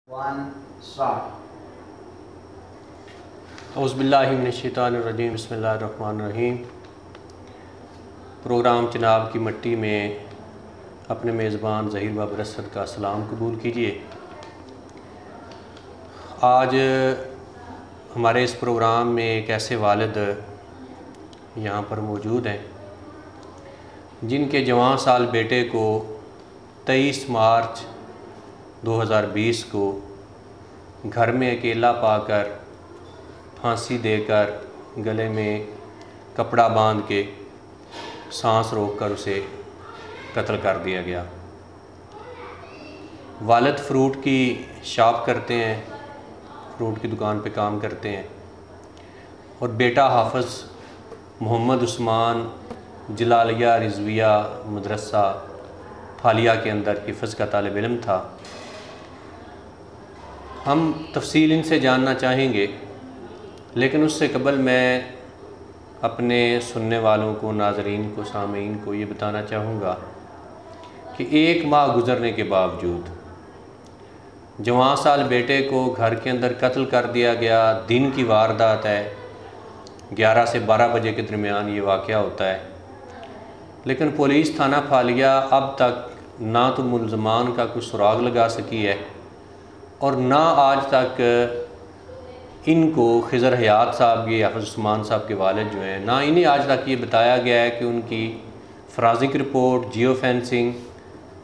One, start. औज़ुबिल्लाहि मिनश्शैतानिर्रजीम बिस्मिल्लाहिर्रहमानिर्रहीम। Programme Chenab की मट्टी में अपने मेज़बान ज़हीर बाबर असद का सलाम कबूल कीजिए। आज हमारे इस प्रोग्राम में एक ऐसे वालिद यहाँ पर मौजूद हैं जिनके जवान साल बेटे को 23 मार्च 2020 को घर में अकेला पाकर फांसी देकर गले में कपड़ा बांध के सांस रोककर उसे कत्ल कर दिया गया। वालिद फ्रूट की शॉप करते हैं, फ्रूट की दुकान पे काम करते हैं और बेटा हाफ़िज़ मोहम्मद उस्मान जलालिया रिज़विया मदरसा फालिया के अंदर हिफ़्ज़ का तालिब इल्म था। हम तफसील इनसे जानना चाहेंगे, लेकिन उससे कबल मैं अपने सुनने वालों को, नाज़रीन को, सामीन को ये बताना चाहूँगा कि 1 माह गुज़रने के बावजूद जवान साल बेटे को घर के अंदर कत्ल कर दिया गया। दिन की वारदात है, 11 से 12 बजे के दरमियान ये वाक़या होता है, लेकिन पुलिस थाना फालिया अब तक ना तो मुल्ज़मान का कोई सुराग लगा सकी है और ना आज तक इनको खिज़र हयात साहब, ये हाफ़िज़ उस्मान साहब के वालिद जो हैं, ना इन्हें आज तक ये बताया गया है कि उनकी फ़ॉरेंसिक रिपोर्ट, जियो फेंसिंग,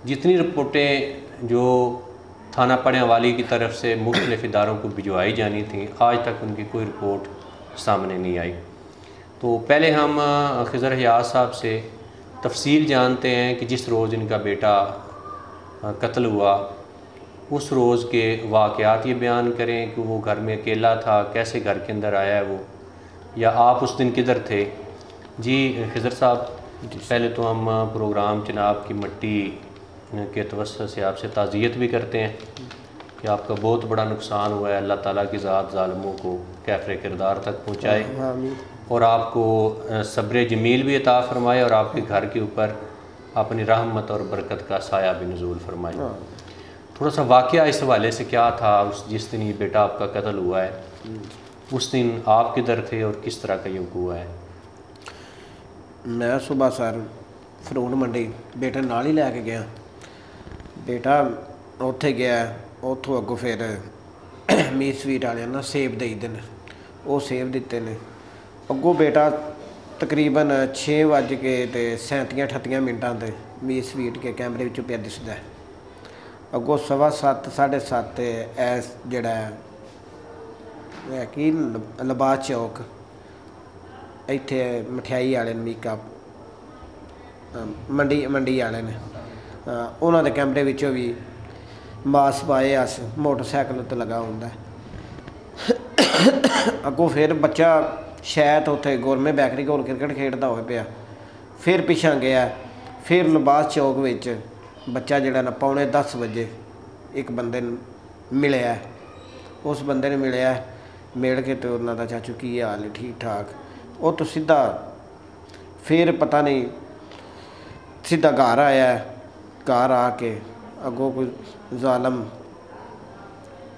जितनी रिपोर्टें जो थाना पड़ियावाली की तरफ से मुख्तलिफ़ इदारों को भिजवाई जानी थी, आज तक उनकी कोई रिपोर्ट सामने नहीं आई। तो पहले हम खिज़र हयात साहब से तफसील जानते हैं कि जिस रोज़ इनका बेटा कत्ल हुआ उस रोज़ के वाक़यात ये बयान करें कि वो घर में अकेला था, कैसे घर के अंदर आया है वो, या आप उस दिन किधर थे। जी खिज़र साहब, पहले तो हम प्रोग्राम चिनाब की मट्टी के तवस्सुत से आपसे ताज़ियत भी करते हैं कि आपका बहुत बड़ा नुकसान हुआ है। अल्लाह ताला की ज़ात ज़ालिमों को कैफ़रे किरदार तक पहुँचाए और आपको सब्र जमील भी अता फ़रमाए और आपके घर के ऊपर अपनी रहमत और बरकत का साया भी नुज़ूल फ़रमाए। थोड़ा सा वाक़या इस हवाले से क्या था, उस जिस दिन ये बेटा आपका कत्ल हुआ है उस दिन आप किधर थे और किस तरह का ये हुआ है? मैं सुबह सर फ्रूट मंडी बेटे नाल ही लैके गया। बेटा उत्थे गया, उत्थों अगों फिर मीट स्वीट वाले ना सेब दे देने, वो सेब दिते ने। अगों बेटा तकरीबन 6:37 ते मीट स्वीट के कैमरे विचों पिया दिसदा है। अगों 7:15 7:30 ऐस जड़ा है कि लबास चौक इत्थे मठियाई वाले मीका मंडी वाले ने, उन्होंने दे कैमरे विचों भी मास पाए अस मोटरसाइकिल उत्ते लगा होंदा। अगों फिर बच्चा शायद उत्थे गौरमेंट बैकरी कोल क्रिकेट खेडदा होए पिया। फिर पिछा गया, फिर लबास चौक विच बच्चा जड़ा ना 9:45 बजे एक बंदे मिलिया। उस बंदे ने मिलिया, मिल के तो उन्होंने चाचू की हाल है, ठीक ठाक। वो तो सीधा फिर पता नहीं सीधा घर आया। घर आके अगों कोई जालम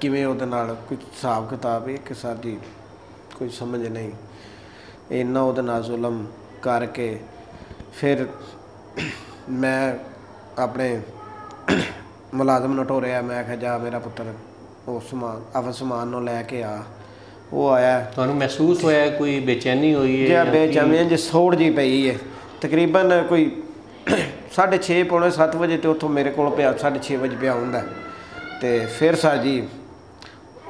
किवें उहदे नाल कोई हिसाब किताब है कि सर जी कोई समझ नहीं, इन्ना उहदे नाल जुल्म करके फिर मैं अपने मुलाजम नूं टोरिया। मैं आख्या जा मेरा पुत्र वो समान हाफ़िज़ उस्मान नूं लैके आ। वो आया। तुहानूं महसूस होया कोई बेचैनी हुई है? जी बेचैनी जी सोड़ जी पई है। तकरीबन कोई 6:30 पौने 7 बजे तो उत्थों मेरे को पिया 6:30 बजे पिया हुंदा। तो फिर सर जी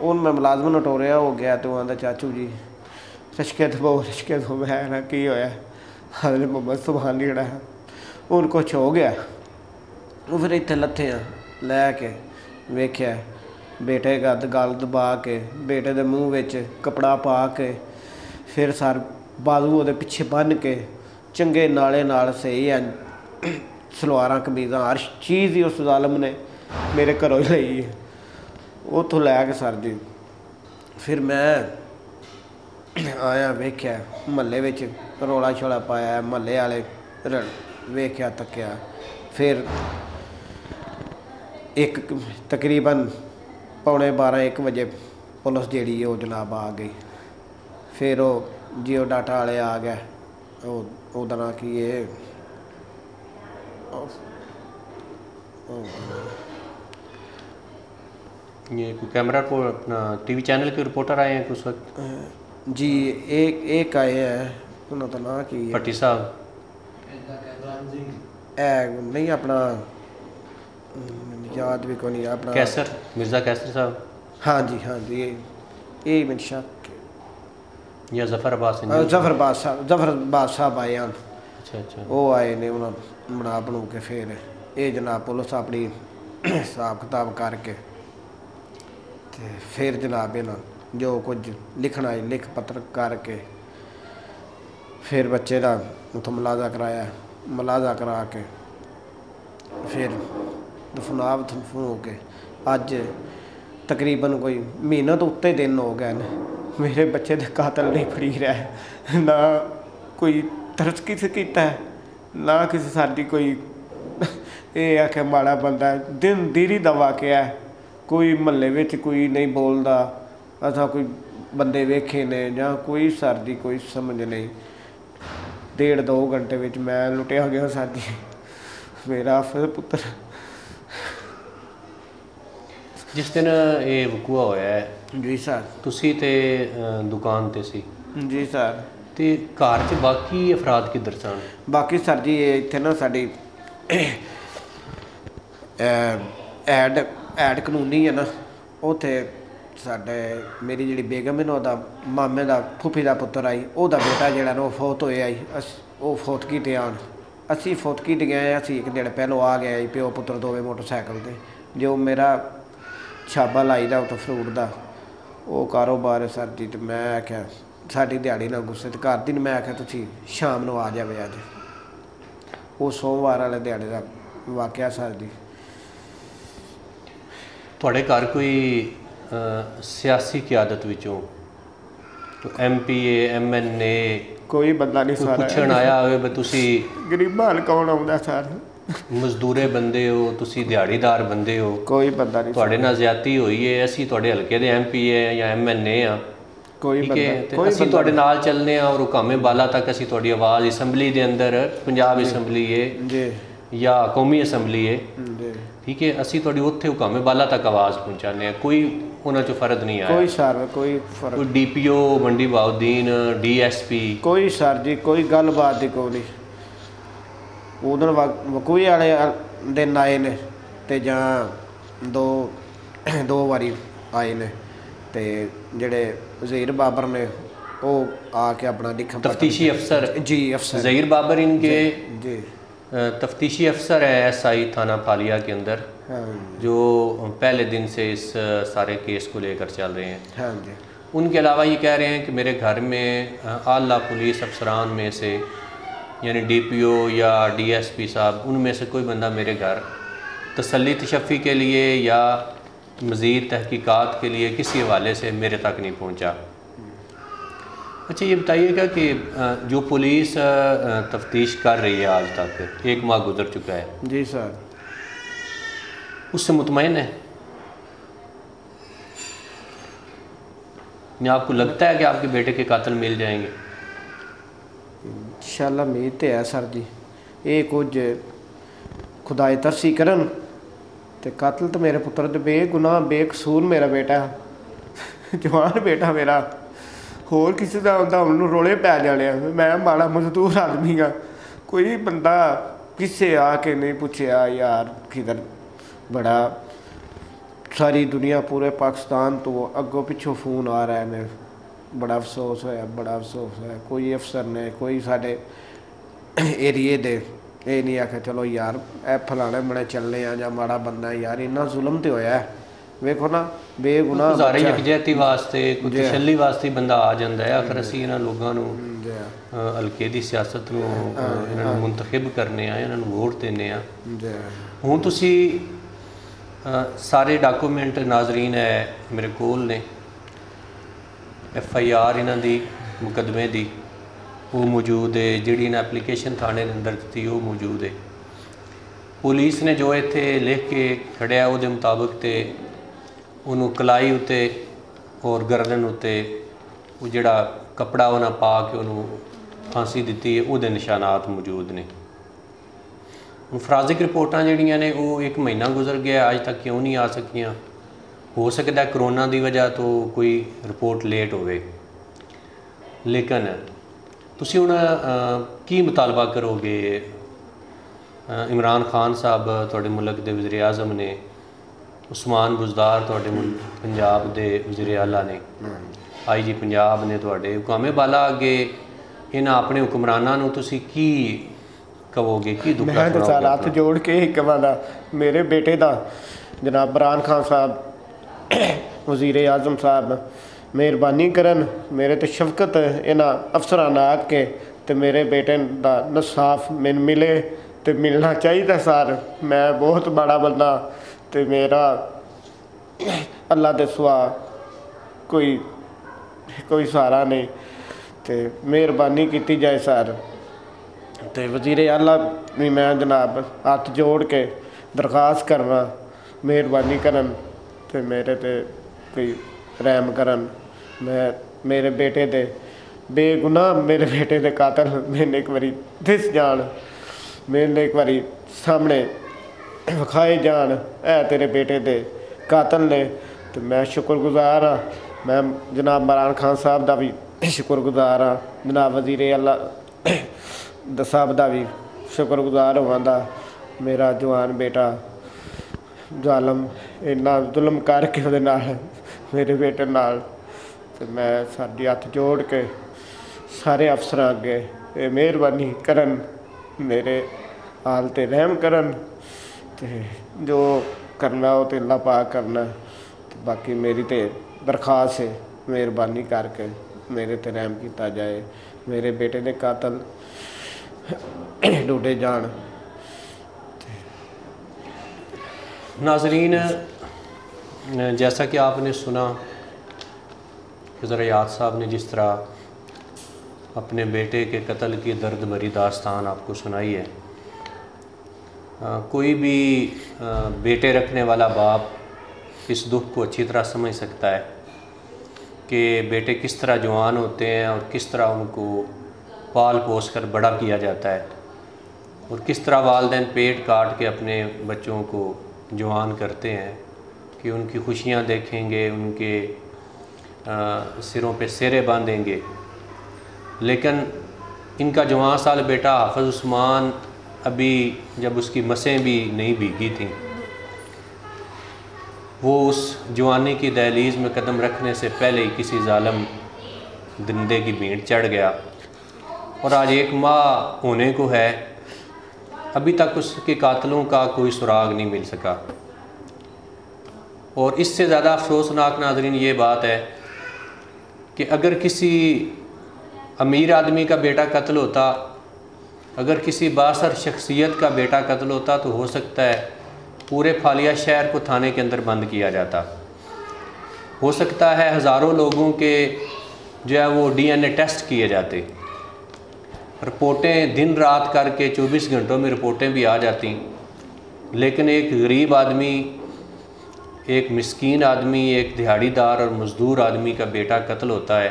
उन मैं मुलाजम नूं टोरिया, हो गया तो आंदा चाचू जी रिश्के दो। मैं ना की होया, हाज़िर मोहम्मद सुभान जड़ा है हुण कुछ हो गया। वो फिर इत्थे लत्थे लैके वेख्या बेटे का गल दबा के बेटे दे मूँह विच कपड़ा पा के फिर सर बाजू उहदे पिछे बन के चंगे नाले नाल सही है सलवारां कमीज़ां हर चीज़ ही उस ज़ालम ने मेरे घरों ही लई है। उत्थों लैके सर जी फिर मैं आया, वेख्या महल्ले विच रौला शौला पाया, महल्ले वाले वेख्या तक्या। फिर एक तकरीबन पौने 12-1 वजे पुलिस जी वो जनाब आ गई। फिर वो जियो डाटा वाले आ गए, ਉਹਦਾ ਨਾਂ ਕੀ है ये कोई कैमरा को अपना टीवी चैनल के रिपोर्टर आए हैं उस वक्त? जी एक आए हैं, उन्होंने तो ना की भट्टी साहब नहीं अपना याद भी को नहीं अपना कैसर, मिर्ज़ा कैसर साहब। हाँ जी ये मेरे शक या जफ़र अब्बास साहब आए हैं। अच्छा वो आए ने उन्होंने बना बनू के फिर ये जनाब पुलिस अपनी हिसाब किताब करके ते फिर जनाब इन्हों जो कुछ लिखना है लिख पत्र करके फिर बच्चे का उतो मुलाजा कराया, मुलाजा करा के फिर दफनाव हो के अज तकरीबन कोई महीना तो उत्ते दिन हो गए ने मेरे बच्चे के कातल नहीं फड़ी रहा, ना कोई तरस किस किया है, ना किसी साडी कोई ये आखे माड़ा बंदा दिन दीरी का वाकया है। कोई महल्ले में कोई नहीं बोलता, असा कोई बंदे वेखे ने जां कोई सर दी कोई समझ नहीं। 1.5-2 घंटे में मैं लुटिया गया सर जी, मेरा फिर पुत्र। जिस दिन ये वकूआ होया है जी सर, तुसी ते दुकान ते सी? जी सर। ते घर च बाकी अफराद किधर सन? बाकी सर जी इत्थे ना साडी ऐड कानूनी है ना, उत्थे साडे मेरी जिहड़ी बेगम है ना ओहदा मामे दा फुफी दा पुत्तर आई, ओहदा बेटा जिहड़ा ना फौत होया आई, वो फौतगी ते आन असी फौतगी ते गए, असी एक दिन पहलों आ गए प्यो पुत्र दोवें मोटरसाइकिल ते। जो मेरा छाबा लाई दा उत्थे फ्रूट दा वो कारोबार है सर जी। तो मैं आख्या साडी दिहाड़ी ना गुस्से ते घर दी मैं आख्या तुसीं शाम नूं आ जावे अज, वो सोमवार वाले दिहाड़े का वाकया सर जी। तुहाडे घर कोई सियासी क्यादत विचों MPA MNA कोई बंदा नहीं सारा पुछण आया होवे भी तुसी गरीबां हल कौन आउंदा सर? मजदूरे बंदे हो, तुसी दिहाड़ीदार बंदे हो, कोई बंदा नहीं तुहाडे नाल ज्यादती होई है, असी तुहाडे हलके दे MPA या MNA आ, कोई ठीक है, ते असी तुहाडे नाल चलने आ और हुकामे बाला तक असी तुहाडी आवाज़ असैंबली दे अंदर पंजाब असैंबली है या कौमी असैंबली है, ठीक है, असी तुहाडी उत्थे हुकामे बाला तक आवाज़ पहुँचाने आ। कोई उन्हां चों फर्क नहीं आया? कोई सर कोई फर्क, कोई DPO मंडी बहाउद्दीन DSP कोई सर जी कोई गलबात दी कोई नहीं। उदन वकूए वाले दिन आए ने ते जां दो वारी आए ने ते जेड़े ज़हीर बाबर ने वो आके अपना लिखा तफ्तीशी अफसर जी अफसर ज़हीर बाबर इनके जी तफ्तीशी अफसर है SI थाना फालिया के अंदर, जो पहले दिन से इस सारे केस को लेकर चल रहे हैं। हाँ जी। उनके अलावा ये कह रहे हैं कि मेरे घर में आला पुलिस अफसरान में से यानी DPO या DSP साहब उनमें से कोई बंदा मेरे घर तसल्ली तशफ़ी के लिए या मज़ीद तहकीकात के लिए किसी हवाले से मेरे तक नहीं पहुंचा। अच्छा ये बताइएगा कि जो पुलिस तफ्तीश कर रही है आज तक 1 माह गुजर चुका है जी सर, उससे मुतमईन है? या आपको लगता है कि आपके बेटे के कातिल मिल जाएंगे? इंशाअल्लाह उम्मीद तो है सर जी, ये कुछ खुदाए तरसी करन ते कातिल तो मेरे पुत्र दे बेगुनाह बेकसूर मेरा बेटा जवान बेटा मेरा, होर किसी का होंदा उन्होंने रोले पै जाने। मैं माड़ा मजदूर आदमी हाँ, कोई बंदा किसे आके नहीं पूछया यार किधर, बड़ा सारी दुनिया पूरे पाकिस्तान तो अगों पिछों फोन आ रहे हैं, बड़ा अफसोस होया, बड़ा अफसोस है। कोई अफसर ने कोई साढ़े एरिए दे ये नहीं आखे चलो यार ए फलाने बने चलने आ जां माड़ा बंदा यार, इन्ना जुल्म तो होया है। वेखो ना बेगुनाह गुजारे यकजहती वास्ते कुछ तसल्ली वास्ते बंदा आ जाता है, आखिर असी इन्हां लोगों नूं हल्के दी सियासत नूं इन्हां नूं मुंतखब करने आ, इन्हां नूं वोट देने आ। हुण तुसी सारे डॉकूमेंट नाजरीन है मेरे कोल ने, FIR इन्हां दी मुकदमे दी वो मौजूद है, जिहड़ी इन्हां एप्लीकेशन थाने दे अंदर दित्ती वो मौजूद है। पुलिस ने जो इत्थे लिख के खड़िया उहदे मुताबिक ते ਉਹਨੂੰ ਕਲਾਈ ਉੱਤੇ ਔਰ ਗਰਦਨ ਉੱਤੇ ਉਹ ਜਿਹੜਾ ਕੱਪੜਾ ਉਹਨਾਂ ਪਾ ਕੇ ਉਹਨੂੰ ਫਾਂਸੀ ਦਿੱਤੀ ਹੈ ਉਹਦੇ ਨਿਸ਼ਾਨਾਤ ਮੌਜੂਦ ਨੇ। ਹੁਣ ਫਰਾਜ਼ਿਕ ਰਿਪੋਰਟਾਂ ਜਿਹੜੀਆਂ ਨੇ ਉਹ 1 ਮਹੀਨਾ ਗੁਜ਼ਰ ਗਿਆ ਅੱਜ ਤੱਕ ਕਿਉਂ ਨਹੀਂ ਆ ਸਕੀਆਂ? ਹੋ ਸਕਦਾ ਕਰੋਨਾ ਦੀ ਵਜ੍ਹਾ ਤੋਂ ਕੋਈ ਰਿਪੋਰਟ ਲੇਟ ਹੋਵੇ, ਲੇਕਿਨ ਤੁਸੀਂ ਹੁਣ ਕੀ ਮੁਤਾਲਬਾ ਕਰੋਗੇ? ਇਮਰਾਨ ਖਾਨ ਸਾਹਿਬ ਤੁਹਾਡੇ ਮੁਲਕ ਦੇ ਵਜ਼ੀਰ ਆਜ਼ਮ ਨੇ, ਉਸਮਾਨ ਬੁਜ਼ਦਾਰ ਤੁਹਾਡੇ ਪੰਜਾਬ ਦੇ ਵਜ਼ੀਰ ਆਲਾ ਨੇ, IG ਪੰਜਾਬ ਨੇ, ਤੁਹਾਡੇ ਹੁਕਾਮੇ ਬਾਲਾ ਅੱਗੇ ਇਹਨਾਂ ਆਪਣੇ ਹੁਕਮਰਾਨਾਂ ਨੂੰ ਤੁਸੀਂ ਕੀ ਕਹੋਗੇ, ਕੀ ਦੁੱਖ ਮੈਂ ਤਾਂ ਸਾਰਾ ਹੱਥ ਜੋੜ ਕੇ ਹੀ ਕਹਾਂਗਾ, ਮੇਰੇ ਬੇਟੇ ਦਾ ਜਨਾਬ ਇਮਰਾਨ ਖਾਨ ਸਾਹਿਬ ਵਜ਼ੀਰ ਆਜ਼ਮ ਸਾਹਿਬ ਮਿਹਰਬਾਨੀ ਕਰਨ, ਮੇਰੇ ਤੇ ਸ਼ਫਕਤ ਇਹਨਾਂ ਅਫਸਰਾਂ ਨਾਲ ਆ ਕੇ ਤੇ ਮੇਰੇ ਬੇਟੇ ਦਾ ਇਨਸਾਫ ਮੈਨੂੰ ਮਿਲੇ ਤੇ ਮਿਲਣਾ ਚਾਹੀਦਾ ਸਰ। ਮੈਂ ਬਹੁਤ ਬੜਾ ਬੰਦਾ ਤੇ ਮੇਰਾ ਅੱਲਾ ਦੇ ਸਿਵਾ ਕੋਈ ਸਹਾਰਾ ਨਹੀਂ ਤੇ ਮਿਹਰਬਾਨੀ ਕੀਤੀ ਜਾਏ ਸਰ। ਤੇ ਵਜ਼ੀਰ ਆਲਾ ਵੀ ਮੈਂ ਜਨਾਬ ਹੱਥ ਜੋੜ ਕੇ ਦਰਖਾਸਤ ਕਰਨਾ ਮਿਹਰਬਾਨੀ ਕਰਨ ਤੇ ਮੇਰੇ ਤੇ ਕੋਈ ਰਹਿਮ ਕਰਨ। ਮੈਂ ਮੇਰੇ ਬੇਟੇ ਦੇ ਬੇਗੁਨਾਹ ਮੇਰੇ ਬੇਟੇ ਦੇ ਕਾਤਲ ਮੈਨੂੰ ਇੱਕ ਵਾਰੀ ਦਿਸ ਜਾਣ, ਮੈਨੂੰ ਇੱਕ ਵਾਰੀ ਸਾਹਮਣੇ ਵਿਖਾਏ ਜਾਣ ਇਹ ਤੇਰੇ ਬੇਟੇ ਦੇ ਕਾਤਲ ਨੇ। ਤੇ ਮੈਂ ਸ਼ੁਕਰਗੁਜ਼ਾਰ ਹਾਂ, ਮੈਂ ਜਨਾਬ ਇਮਰਾਨ ਖਾਨ ਸਾਹਿਬ ਦਾ ਵੀ ਸ਼ੁਕਰਗੁਜ਼ਾਰ ਹਾਂ, ਜਨਾਬ ਵਜ਼ੀਰ ਆਲਾ ਸਾਹਿਬ ਦਾ ਵੀ ਸ਼ੁਕਰਗੁਜ਼ਾਰ ਹੋਵਾਂਗਾ। ਮੇਰਾ ਜਵਾਨ ਬੇਟਾ ਜ਼ਾਲਮ ਇੰਨਾ ਜ਼ੁਲਮ ਕਰਕੇ ਉਹਦੇ ਨਾਲ ਮੇਰੇ ਬੇਟੇ ਨਾਲ, ਤੇ ਮੈਂ ਸਾਡੀ ਹੱਥ ਜੋੜ ਕੇ ਸਾਰੇ ਅਫਸਰਾਂ ਅੱਗੇ ਇਹ ਮਿਹਰਬਾਨੀ ਕਰਨ, ਮੇਰੇ ਹਾਲ 'ਤੇ ਰਹਿਮ ਕਰਨ ਤੇ ਜੋ ਕਰਨਾ ਉਹ ਤੇ ਅੱਲਾ ਪਾਕ ਕਰਨਾ। ਤੇ ਬਾਕੀ ਮੇਰੀ ਤੇ ਦਰਖਾਸਤ ਹੈ ਮਿਹਰਬਾਨੀ ਕਰਕੇ ਮੇਰੇ ਤੇ ਰਹਿਮ ਕੀਤਾ ਜਾਏ, ਮੇਰੇ बेटे ਦੇ ਕਾਤਲ ढूंढे जान। नाजरीन, जैसा कि आपने सुना ज़रा याद साहब ने जिस तरह अपने बेटे के कत्ल की दर्द भरी दास्तान आपको सुनाई है, कोई भी बेटे रखने वाला बाप इस दुख को अच्छी तरह समझ सकता है कि बेटे किस तरह जवान होते हैं और किस तरह उनको पाल पोस कर बड़ा किया जाता है और किस तरह वालिदैन पेट काट के अपने बच्चों को जवान करते हैं कि उनकी खुशियाँ देखेंगे, उनके सिरों पे सेरे बांधेंगे। लेकिन इनका जवान साल बेटा हाफ़िज़ उस्मान अभी जब उसकी मसें भी नहीं भीगी थीं, वो उस जवानी की दहलीज़ में कदम रखने से पहले ही किसी ज़ालिम दंदे की भीड़ चढ़ गया और आज 1 माह होने को है, अभी तक उसके कातलों का कोई सुराग नहीं मिल सका। और इससे ज़्यादा अफसोसनाक नाज़रीन ये बात है कि अगर किसी अमीर आदमी का बेटा कत्ल होता, अगर किसी बासर शख्सियत का बेटा कत्ल होता, तो हो सकता है पूरे फालिया शहर को थाने के अंदर बंद किया जाता। हो सकता है हज़ारों लोगों के जो है वो DNA टेस्ट किए जाते, रिपोर्टें दिन रात करके 24 घंटों में रिपोर्टें भी आ जाती। लेकिन एक गरीब आदमी, एक मिस्कीन आदमी, एक दिहाड़ीदार और मज़दूर आदमी का बेटा कत्ल होता है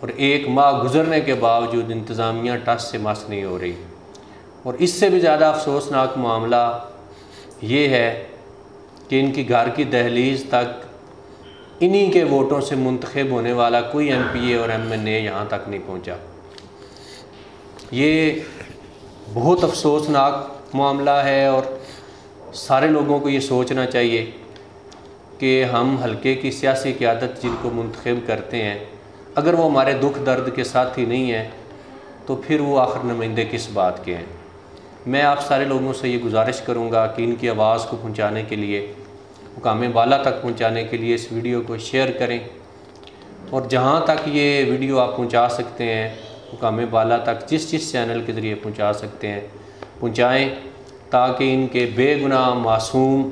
और 1 माह गुज़रने के बावजूद इंतज़ामिया टस से मस नहीं हो रही। और इससे भी ज़्यादा अफसोसनाक मामला ये है कि इनकी घर की दहलीज़ तक इन्हीं के वोटों से मुंतखब होने वाला कोई MPA और MNA यहाँ तक नहीं पहुँचा। ये बहुत अफसोसनाक मामला है और सारे लोगों को ये सोचना चाहिए कि हम हल्के की सियासी क़यादत जिनको मुंतखब करते हैं, अगर वो हमारे दुख दर्द के साथी नहीं हैं तो फिर वो आखिर नुमाइंदे किस बात के हैं। मैं आप सारे लोगों से ये गुजारिश करूँगा कि इनकी आवाज़ को पहुँचाने के लिए, मुकाम बाला तक पहुँचाने के लिए इस वीडियो को शेयर करें और जहाँ तक ये वीडियो आप पहुँचा सकते हैं मुकाम बाला तक जिस चैनल के ज़रिए पहुँचा सकते हैं पहुँचाएँ, ताकि इनके बेगुनाह मासूम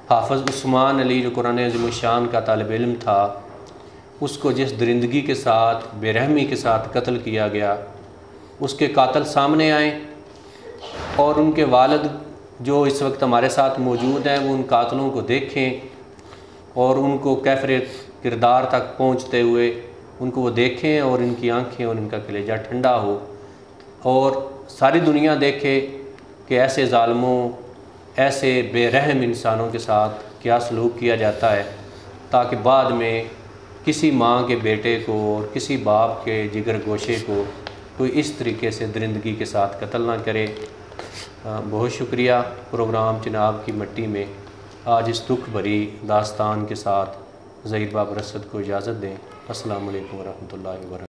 हाफ़िज़ उस्मान अली जो कुरान अज़ीम शान का तालिब इल्म था, उसको जिस दरिंदगी के साथ, बेरहमी के साथ कत्ल किया गया, उसके कातिल सामने आएँ और उनके वालिद जो इस वक्त हमारे साथ मौजूद हैं वो उन कातलों को देखें اور ان کو کیفر کردار تک پہنچتے ہوئے ان کو وہ دیکھیں اور ان کی آنکھیں اور ان کا کلیجہ ٹھنڈا ہو، اور ساری دنیا دیکھے کہ ایسے ظالموں، ایسے بے رحم انسانوں کے ساتھ کیا سلوک کیا جاتا ہے، تاکہ بعد میں کسی ماں کے بیٹے کو اور کسی باپ کے جگر گوشے کو کوئی اس طریقے سے درندگی کے ساتھ قتل نہ کرے۔ بہت شکریہ۔ پروگرام چناب کی مٹی میں آج اس دکھ بھری داستان کے ساتھ ظہیر بابر اسد کو اجازت دیں۔ السلام علیکم ورحمۃ اللہ وبرکاتہ۔